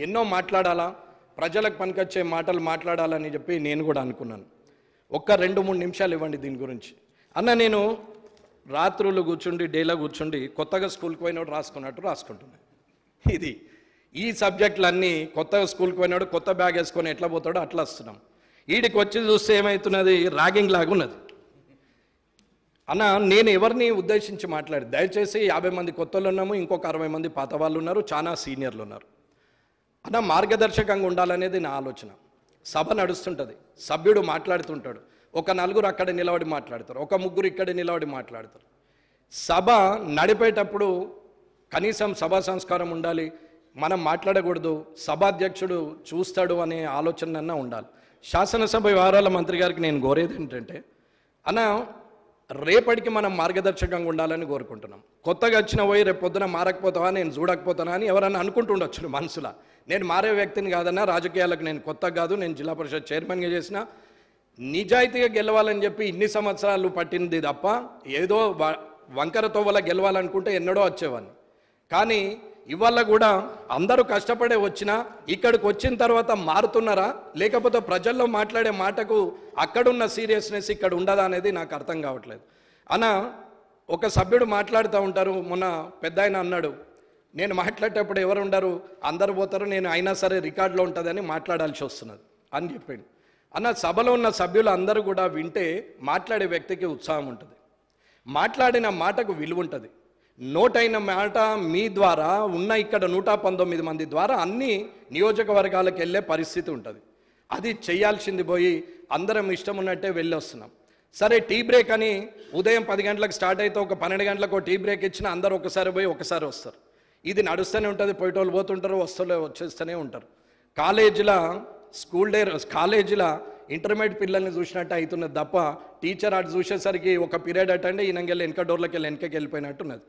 ఎన్నో మాట్లాడాలా, ప్రజలకు పనికొచ్చే మాటలు మాట్లాడాలని చెప్పి నేను కూడా అనుకున్నాను. ఒక్క 2-3 నిమిషాలు ఇవ్వండి దీని గురించి. అన్న నేను రాత్రులు కూర్చుండి డేలో కూర్చుండి కొత్తగా స్కూల్కి పోయినోడు రాసుకున్నట్టు రాసుకుంటున్నాను. ఇది ఈ సబ్జెక్టులన్నీ కొత్తగా స్కూల్కి పోయినాడు కొత్త బ్యాగ్ వేసుకొని ఎట్లా పోతాడో అట్లా వస్తున్నాం. వీడికి వచ్చి చూస్తే ఏమవుతున్నది, ర్యాగింగ్ లాగా ఉన్నది. అన్న నేను ఎవరిని ఉద్దేశించి మాట్లాడి, దయచేసి 50 మంది కొత్తలు ఉన్నాము, ఇంకొక 60 మంది పాత వాళ్ళు ఉన్నారు, చాలా సీనియర్లు ఉన్నారు. అన్న మార్గదర్శకంగా ఉండాలనేది నా ఆలోచన. సభ నడుస్తుంటుంది, సభ్యుడు మాట్లాడుతుంటాడు, ఒక 4 అక్కడ నిలబడి మాట్లాడతారు, ఒక 3 ఇక్కడ నిలబడి మాట్లాడతారు. సభ నడిపేటప్పుడు కనీసం సభా సంస్కారం ఉండాలి, మనం మాట్లాడకూడదు, సభాధ్యక్షుడు చూస్తాడు అనే ఆలోచన ఉండాలి. శాసనసభ వ్యవహారాల మంత్రి గారికి నేను కోరేది ఏంటంటే, అన్న రేపటికి మనం మార్గదర్శకంగా ఉండాలని కోరుకుంటున్నాం. కొత్తగా వచ్చిన పోయి రేపు పొద్దున మారకపోతావా, నేను చూడకపోతానా అని ఎవరన్నా అనుకుంటుండొచ్చు మనసులో. నేను మారే వ్యక్తిని కాదన్నా, రాజకీయాలకు నేను కొత్త కాదు, నేను జిల్లా పరిషత్ చైర్మన్గా చేసిన, నిజాయితీగా గెలవాలని చెప్పి ఇన్ని సంవత్సరాలు పట్టింది తప్ప ఏదో వంకరతో వల్ల గెలవాలనుకుంటే ఎన్నడో వచ్చేవాడిని. కానీ ఇవాళ కూడా అందరూ కష్టపడే వచ్చినా ఇక్కడికి వచ్చిన తర్వాత మారుతున్నారా, లేకపోతే ప్రజల్లో మాట్లాడే మాటకు అక్కడున్న సీరియస్నెస్ ఇక్కడ ఉండదా అనేది నాకు అర్థం కావట్లేదు. అన్న ఒక సభ్యుడు మాట్లాడుతూ ఉంటారు, మొన్న పెద్ద ఆయన అన్నాడు, నేను మాట్లాడేటప్పుడు ఎవరు ఉండరు, అందరు పోతారు, నేను అయినా సరే రికార్డులో ఉంటుందని మాట్లాడాల్సి వస్తున్నది అని చెప్పిండు. అన్న సభలో ఉన్న సభ్యులు అందరూ కూడా వింటే మాట్లాడే వ్యక్తికి ఉత్సాహం ఉంటుంది, మాట్లాడిన మాటకు విలువ ఉంటుంది. నోటైన మాట మీ ద్వారా ఉన్న ఇక్కడ 119 మంది ద్వారా అన్ని నియోజకవర్గాలకు వెళ్ళే పరిస్థితి ఉంటుంది. అది చేయాల్సింది పోయి అందరం ఇష్టం ఉన్నట్టే వెళ్ళి వస్తున్నాం. సరే టీ బ్రేక్ అని ఉదయం 10 గంటలకు స్టార్ట్ అయితే ఒక 12 గంటలకు టీ బ్రేక్ ఇచ్చిన అందరూ ఒకసారి పోయి ఒకసారి వస్తారు. ఇది నడుస్తూనే ఉంటుంది, పోయేటోళ్ళు పోతుంటారు, వచ్చేస్తూనే ఉంటారు. కాలేజీలో ఇంటర్మీడియట్ పిల్లల్ని చూసినట్టు అవుతున్నది తప్ప టీచర్ అటు చూసేసరికి ఒక పీరియడ్ అటెండ్ ఈయనకెళ్ళి వెనక డోర్లోకి వెళ్ళి వెనకకి వెళ్ళిపోయినట్టున్నది.